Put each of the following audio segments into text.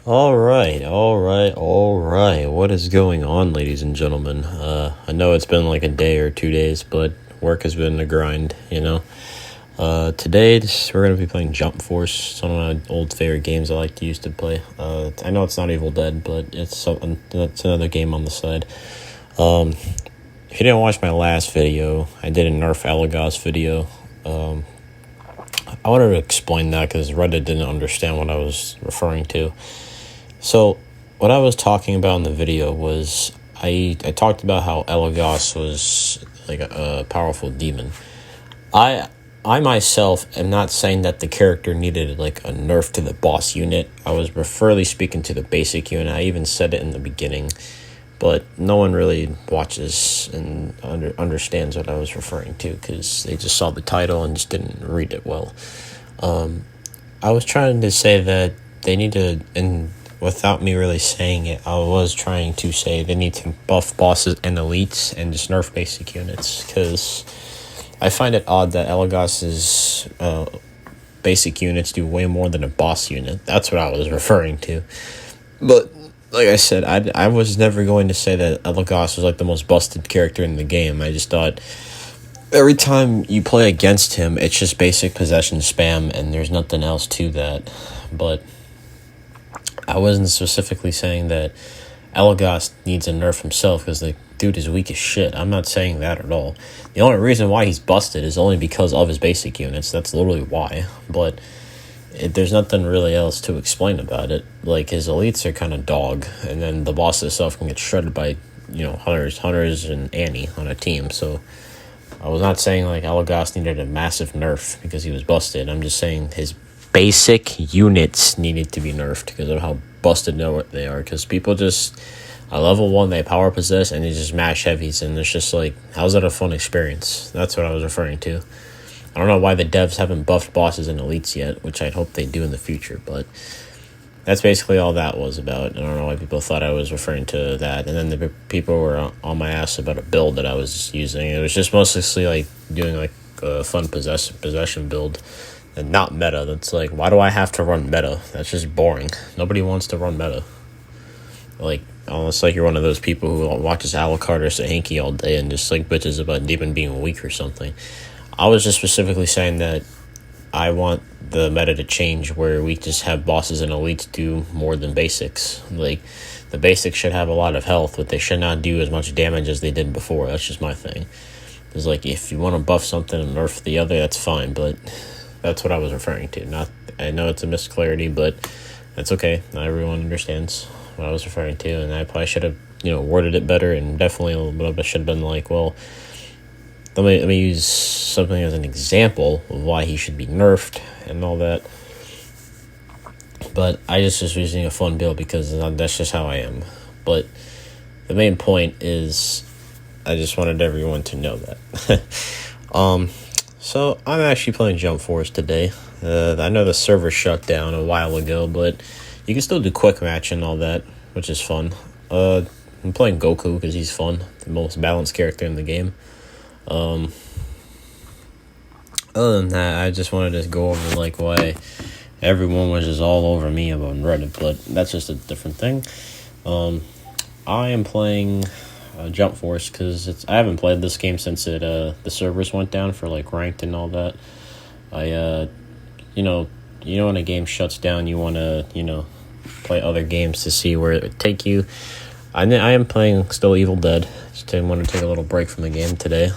All right. What is going on, ladies and gentlemen? I know it's been like a day or 2 days, but work has been a grind. Today we're gonna be playing Jump Force. It's one of my old favorite games I like to used to play. I know it's not Evil Dead, but it's something. That's another game on the side. Um, if you didn't watch my last video, I did a Nerf Elagos video. I wanted to explain that because Reddit didn't understand what I was referring to. So, what I was talking about in the video was I talked about how Elagos was like a powerful demon. I I myself am not saying that the character needed like a nerf to the boss unit. I was referrally speaking to the basic unit. I even said it in the beginning, but no one really watches and understands what I was referring to because they just saw the title and just didn't read it well. I was trying to say that they need to, and without me really saying it, I was trying to say they need to buff bosses and elites and just nerf basic units, because I find it odd that Elagos's basic units do way more than a boss unit. That's what I was referring to. But like I said, I was never going to say that Elagos was like the most busted character in the game. I just thought every time you play against him, it's just basic possession spam, and there's nothing else to that. But I wasn't specifically saying that Elagos needs a nerf himself, because the dude is weak as shit. I'm not saying that at all. The only reason why he's busted is only because of his basic units. That's literally why. But there's nothing really else to explain about it. Like, his elites are kind of dog, and then the boss itself can get shredded by, hunters and Annie on a team. So I was not saying like Elagos needed a massive nerf because he was busted. I'm just saying his basic units needed to be nerfed because of how busted they are. Because people just, at level 1, they power possess and they just mash heavies, and it's just like, how's that a fun experience? That's what I was referring to. I don't know why the devs haven't buffed bosses and elites yet, which I'd hope they do in the future, but that's basically all that was about. I don't know why people thought I was referring to that. And then the people were on my ass about a build that I was using. It was just mostly like doing like a fun possession build and not meta. That's like, why do I have to run meta? That's just boring. Nobody wants to run meta. Like, almost like you're one of those people who watches Alucard or Sahinki all day and just like bitches about Demon being weak or something. I was just specifically saying that I want the meta to change where we just have bosses and elites do more than basics. Like, the basics should have a lot of health, but they should not do as much damage as they did before. That's just my thing. It's like, if you want to buff something and nerf the other, that's fine, but that's what I was referring to. I know it's a misclarity, but that's okay. Not everyone understands what I was referring to, and I probably should have, worded it better, and definitely a little bit should have been like, well, let me use something as an example of why he should be nerfed and all that. But I just was using a fun build because that's just how I am. But the main point is, I just wanted everyone to know that. So I'm actually playing Jump Force today. I know the server shut down a while ago, but you can still do quick match and all that, which is fun. I'm playing Goku because he's fun, the most balanced character in the game. Other than that, I just wanted to go over like why everyone was just all over me about Reddit, but that's just a different thing. I am playing Jump Force because I haven't played this game since the servers went down for like ranked and all that. When a game shuts down, you want to play other games to see where it would take you. I am playing still Evil Dead. Just want to take a little break from the game today.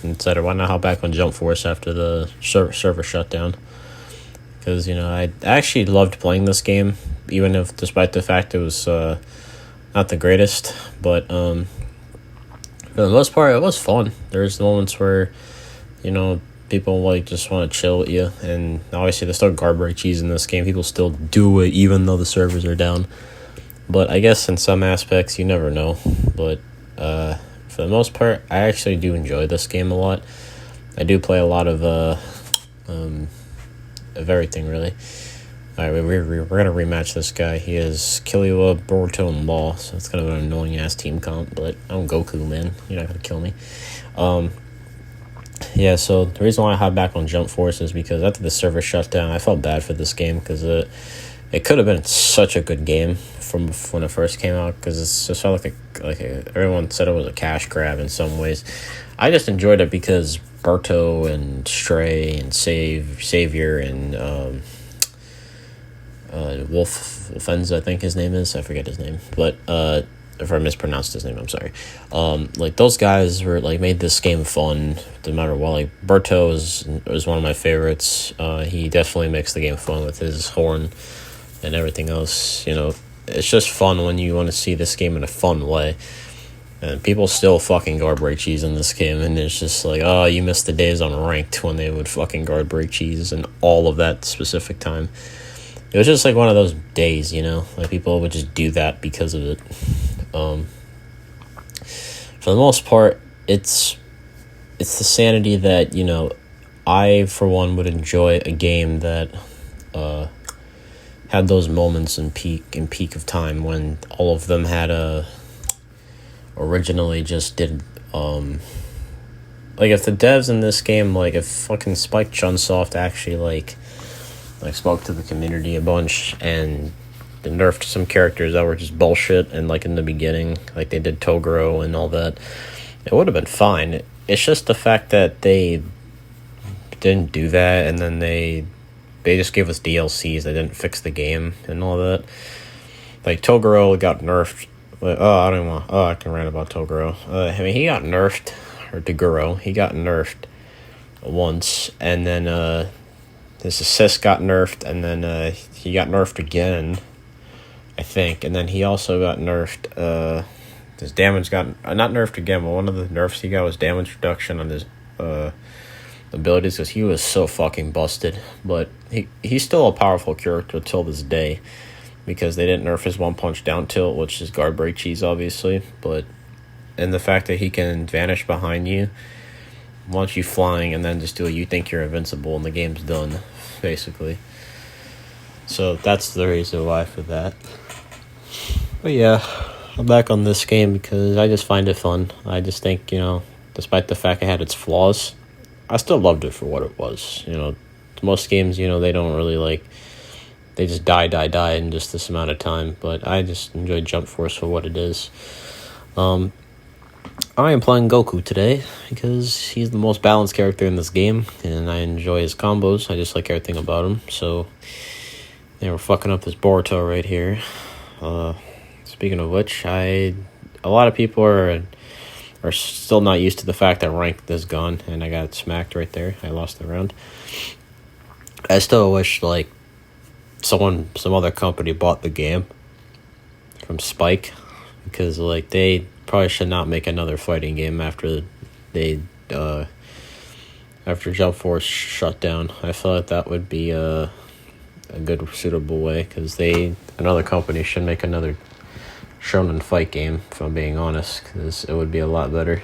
Instead, why not hop back on Jump Force after the server shut down? Because I actually loved playing this game, even if despite the fact it was not the greatest. But for the most part, it was fun. There's moments where people like just want to chill with you, and obviously there's still garbage cheese in this game. People still do it even though the servers are down. But I guess in some aspects, you never know. But for the most part, I actually do enjoy this game a lot. I do play a lot of everything, really. Alright, we're going to rematch this guy. He is Killua, Boruto, and Law, so it's kind of an annoying-ass team comp, but I'm Goku, man. You're not going to kill me. Yeah, so the reason why I hop back on Jump Force is because after the server shut down, I felt bad for this game because it could have been such a good game from when it first came out, because it just felt everyone said it was a cash grab in some ways. I just enjoyed it because Berto and Stray and Savior and Wolfenza, I think his name is. I forget his name, but if I mispronounced his name, I'm sorry. Like those guys were like made this game fun no matter what. Like Berto is one of my favorites. He definitely makes the game fun with his horn and everything else. You know, it's just fun when you want to see this game in a fun way. And people still fucking guard break cheese in this game, and it's just like, oh, you missed the days on ranked when they would fucking guard break cheese and all of that specific time. It was just like one of those days, you know, like people would just do that because of it. For the most part, it's the sanity that, you know, I for one would enjoy a game that had those moments in peak of time when all of them had originally just did like if the devs in this game, like if fucking Spike Chunsoft actually like spoke to the community a bunch and they nerfed some characters that were just bullshit, and like in the beginning like they did Toguro and all that, it would have been fine. It's just the fact that they didn't do that, and then they just gave us DLCs. They didn't fix the game and all that. Like Toguro got nerfed. I can rant about Toguro. I mean, he got nerfed, or Toguro. He got nerfed once, and then his assist got nerfed, and then he got nerfed again, I think, and then he also got nerfed. His damage got not nerfed again, but one of the nerfs he got was damage reduction on his abilities, because he was so fucking busted. But he's still a powerful character till this day, because they didn't nerf his one punch down tilt, which is guard break cheese, obviously. But and the fact that he can vanish behind you, launch you flying, and then just do it, you think you're invincible, and the game's done, basically. So that's the reason why for that. But yeah, I'm back on this game because I just find it fun. I just think, you know, despite the fact it had its flaws, I still loved it for what it was. You know, most games, you know, they don't really like, they just die in just this amount of time. But I just enjoyed Jump Force for what it is. I am playing Goku today because he's the most balanced character in this game, and I enjoy his combos. I just like everything about him. So they were fucking up this Boruto right here. Speaking of which, a lot of people are still not used to the fact that ranked is gone, and I got smacked right there. I lost the round. I still wish like some other company bought the game from Spike, because like they probably should not make another fighting game after Jump Force shut down. I feel like that would be a good suitable way, because another company should make another shonen fight game, if I'm being honest, because it would be a lot better.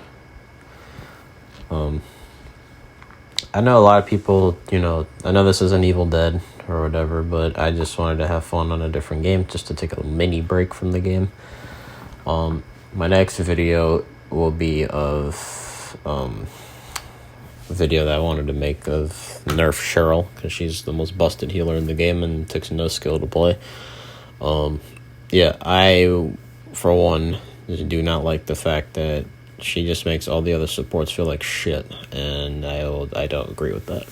I know a lot of people, you know, I know this isn't Evil Dead or whatever, but I just wanted to have fun on a different game, just to take a mini break from the game. My next video will be of a video that I wanted to make of Nerf Cheryl, because she's the most busted healer in the game and it takes no skill to play. Yeah, I, for one, do not like the fact that she just makes all the other supports feel like shit, and I don't agree with that.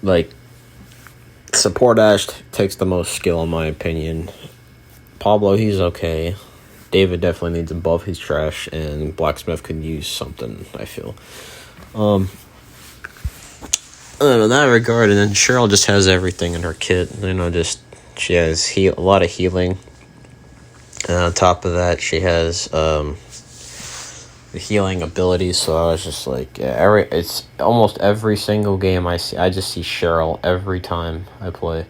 Like, support Ash takes the most skill in my opinion. Pablo, he's okay. David definitely needs a buff, he's trash, and Blacksmith could use something, I feel. In that regard, and then Cheryl just has everything in her kit. You know, just she has a lot of healing, and on top of that, she has the healing abilities. So I was just like, yeah, it's almost every single game I just see Cheryl every time I play.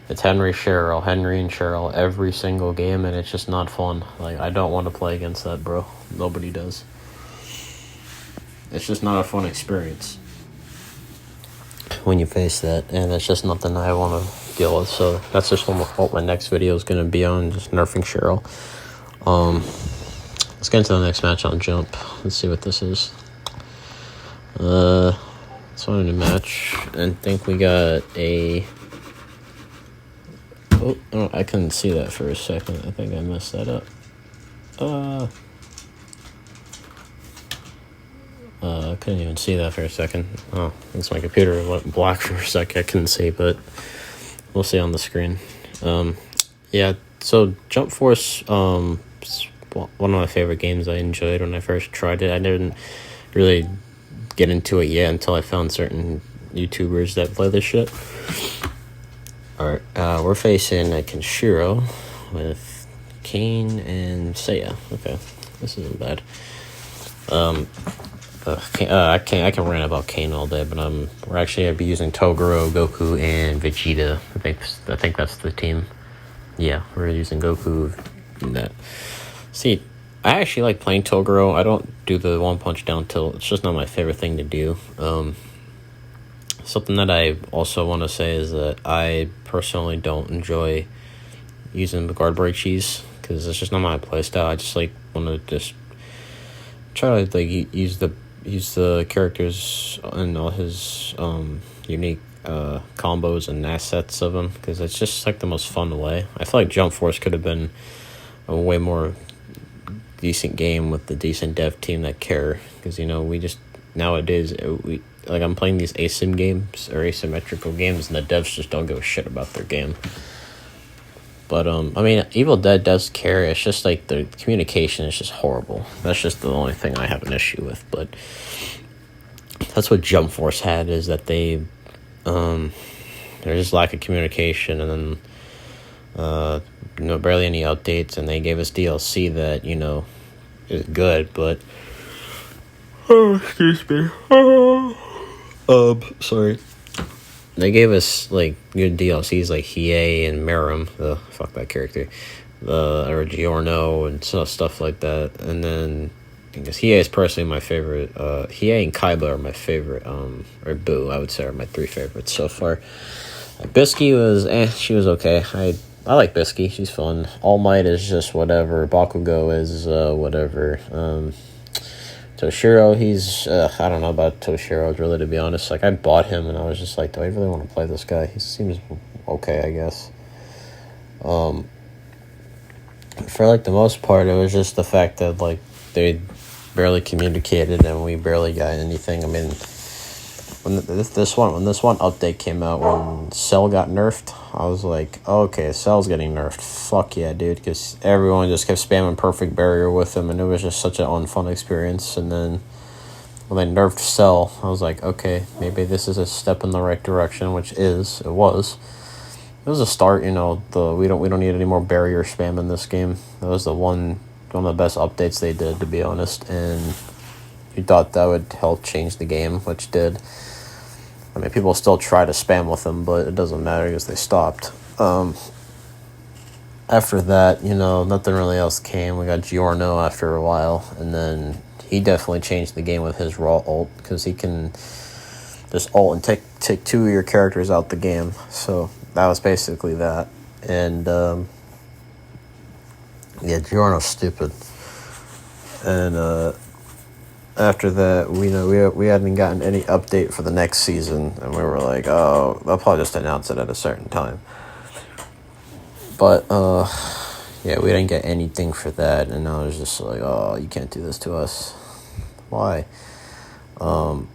It's Henry and Cheryl every single game, and it's just not fun. Like, I don't want to play against that, bro. Nobody does. It's just not a fun experience when you face that, and it's just nothing I want to deal with. So that's just what my next video is going to be on, just nerfing Cheryl. Let's get into the next match on Jump. Let's see what this is. It's on a new match, and I think we got a Oh, I couldn't see that for a second. I think I messed that up. I couldn't even see that for a second. Oh, it's my computer went black for a sec. I couldn't see, but we'll see on the screen. Yeah, so Jump Force, is one of my favorite games I enjoyed when I first tried it. I didn't really get into it yet until I found certain YouTubers that play this shit. Alright, we're facing a Kenshiro with Kane and Seiya. Okay, this isn't bad. I can rant about Kane all day, but we're actually gonna be using Toguro, Goku, and Vegeta. I think that's the team. Yeah, we're using Goku in that. See, I actually like playing Toguro. I don't do the one punch down tilt. It's just not my favorite thing to do. Something that I also want to say is that I personally don't enjoy using the guard break cheese because it's just not my playstyle. I just like want to just try to like use the characters and all his unique combos and assets of them because it's just like the most fun way. I feel like Jump Force could have been a way more decent game with the decent dev team that care because we just nowadays I'm playing these asim games or asymmetrical games and the devs just don't give a shit about their game. But I mean, Evil Dead does care. It's just like the communication is just horrible. That's just the only thing I have an issue with. But that's what Jump Force had, is that there's just lack of communication, and then barely any updates, and they gave us DLC that is good, but excuse me. Sorry. They gave us like good DLCs like Hiei and Merum, fuck that character, or Giorno and stuff like that. And then because Hiei is personally my favorite. Hiei and Kaiba are my favorite. Or Boo, I would say, are my three favorites so far. Bisky was she was okay. I like Bisky. She's fun. All Might is just whatever. Bakugo is whatever. Toshiro, he's I don't know about Toshiro really, to be honest. Like, I bought him and I was just like, do I really want to play this guy? He seems okay, I guess. For like the most part, it was just the fact that like they barely communicated and we barely got anything. I mean, when this one update came out, when Cell got nerfed, I was like, oh, okay, Cell's getting nerfed. Fuck yeah, dude, because everyone just kept spamming Perfect Barrier with him, and it was just such an unfun experience. And then when they nerfed Cell, I was like, okay, maybe this is a step in the right direction, which it was. It was a start, we don't need any more barrier spam in this game. That was one of the best updates they did, to be honest, and you thought that would help change the game, which did. I mean, people still try to spam with them, but it doesn't matter because they stopped. After that, nothing really else came. We got Giorno after a while, and then he definitely changed the game with his raw ult, because he can just ult and take two of your characters out the game. So that was basically that. And yeah, Giorno's stupid. And after that, we hadn't gotten any update for the next season, and we were like, oh, they'll probably just announce it at a certain time. But yeah, we didn't get anything for that, and I was just like, oh, you can't do this to us. Why? Then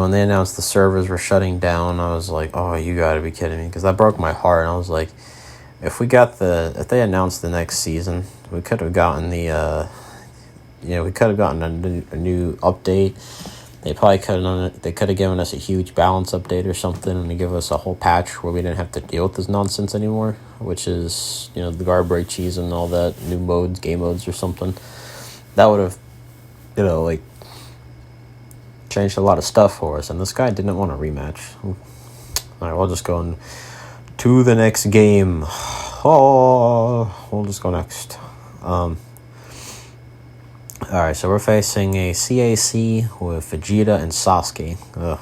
when they announced the servers were shutting down, I was like, oh, you gotta be kidding me, because that broke my heart. And I was like, if they announced the next season, we could have gotten we could have gotten a new update. They probably could have done it. They could have given us a huge balance update or something, and give us a whole patch where we didn't have to deal with this nonsense anymore, which is, the guard break cheese and all that, new modes, game modes or something. That would have, changed a lot of stuff for us, and this guy didn't want a rematch. Alright, we'll just go to the next game. Oh, we'll just go next. Alright, so we're facing a CAC with Vegeta and Sasuke. Ugh.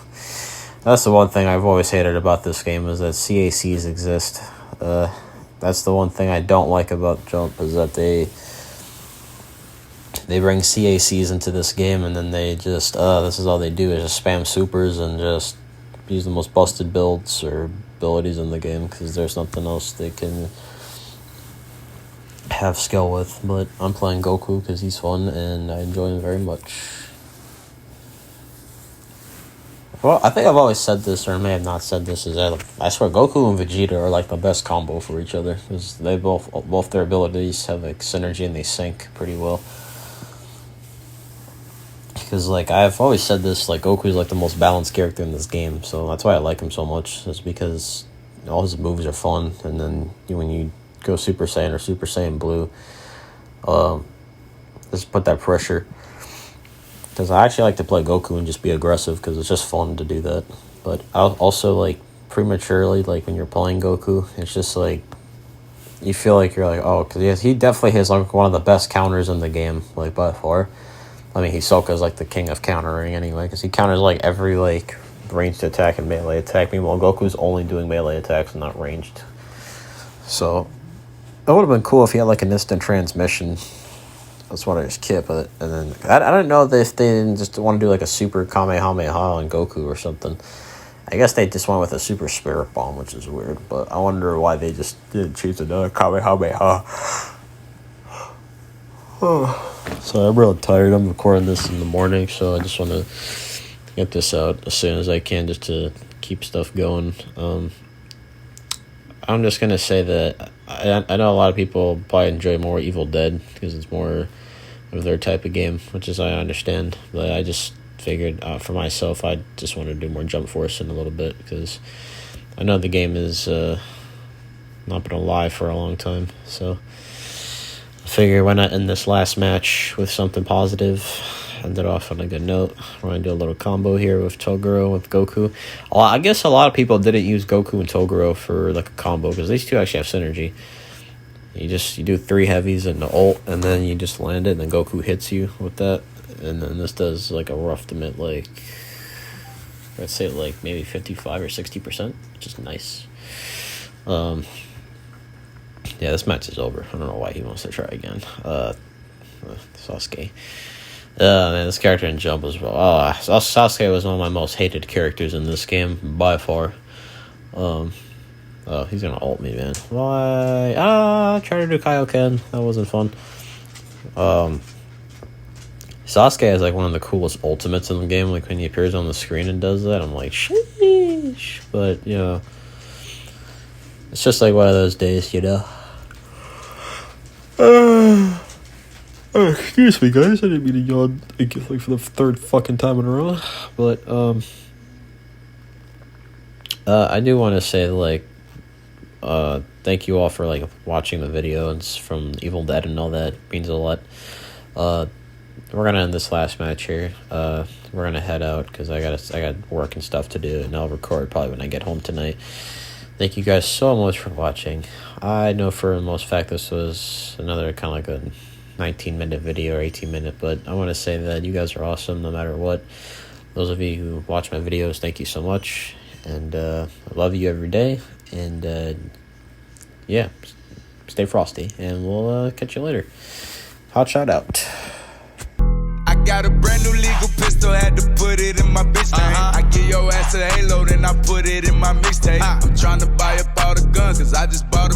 That's the one thing I've always hated about this game, is that CACs exist. That's the one thing I don't like about Jump, is that they bring CACs into this game, and then they just, this is all they do, is just spam supers and just use the most busted builds, or abilities in the game because there's nothing else they can have skill with. But I'm playing Goku because he's fun and I enjoy him very much. Well, I think I've always said this, or I may have not said this, is that I swear Goku and Vegeta are like the best combo for each other because they both their abilities have like synergy and they sync pretty well. Because like I've always said this, like Goku's like the most balanced character in this game, so that's why I like him so much. Is because all his moves are fun, and then when you go Super Saiyan or Super Saiyan Blue, just put that pressure. Because I actually like to play Goku and just be aggressive because it's just fun to do that. But I'll also like prematurely, like when you're playing Goku, it's just like you feel like you're like, oh, because he definitely has like one of the best counters in the game, like by far. I mean, Hisoka's like the king of countering anyway, because he counters like every like ranged attack and melee attack. Meanwhile, Goku's only doing melee attacks and not ranged. So it would have been cool if he had like an instant transmission. That's what I just kept it. And then I don't know if they didn't just want to do like a super Kamehameha on Goku or something. I guess they just went with a super spirit bomb, which is weird. But I wonder why they just didn't choose another Kamehameha. So I'm real tired. I'm recording this in the morning, so I just want to get this out as soon as I can just to keep stuff going. I'm just going to say that I know a lot of people probably enjoy more Evil Dead because it's more of their type of game, which is I understand. But I just figured for myself I just want to do more Jump Force in a little bit because I know the game is not been alive for a long time. So I figure why not end this last match with something positive. End it off on a good note. We're going to do a little combo here with Toguro, with Goku. I guess a lot of people didn't use Goku and Toguro for like a combo because these two actually have synergy. You do 3 heavies and the ult, and then you just land it, and then Goku hits you with that. And then this does like a rough limit, like, let's say like maybe 55 or 60%, which is nice. Yeah, this match is over. I don't know why he wants to try again. Sasuke. Man, this character in Jump was Sasuke was one of my most hated characters in this game by far. He's gonna ult me, man. Why? Try to do Kaioken. That wasn't fun. Sasuke has like one of the coolest ultimates in the game. Like when he appears on the screen and does that, I'm like, sheesh. But you know, it's just like one of those days, you know. Excuse me, guys. I didn't mean to yawn like for the 3rd fucking time in a row. But I do want to say like, thank you all for like watching the video. It's from Evil Dead and all that. It means a lot. We're gonna end this last match here. We're gonna head out because I got work and stuff to do, and I'll record probably when I get home tonight. Thank you guys so much for watching. I know for the most fact this was another kind of like a 19-minute video or 18-minute, but I want to say that you guys are awesome no matter what. Those of you who watch my videos, thank you so much, and I love you every day, and yeah, stay frosty, and we'll catch you later. Hot shot out. I got a brand new legal pistol, had to put it in my bitch name. I give your ass a halo, then I put it in my mixtape. I'm tryna buy up all the guns, cause I just bought a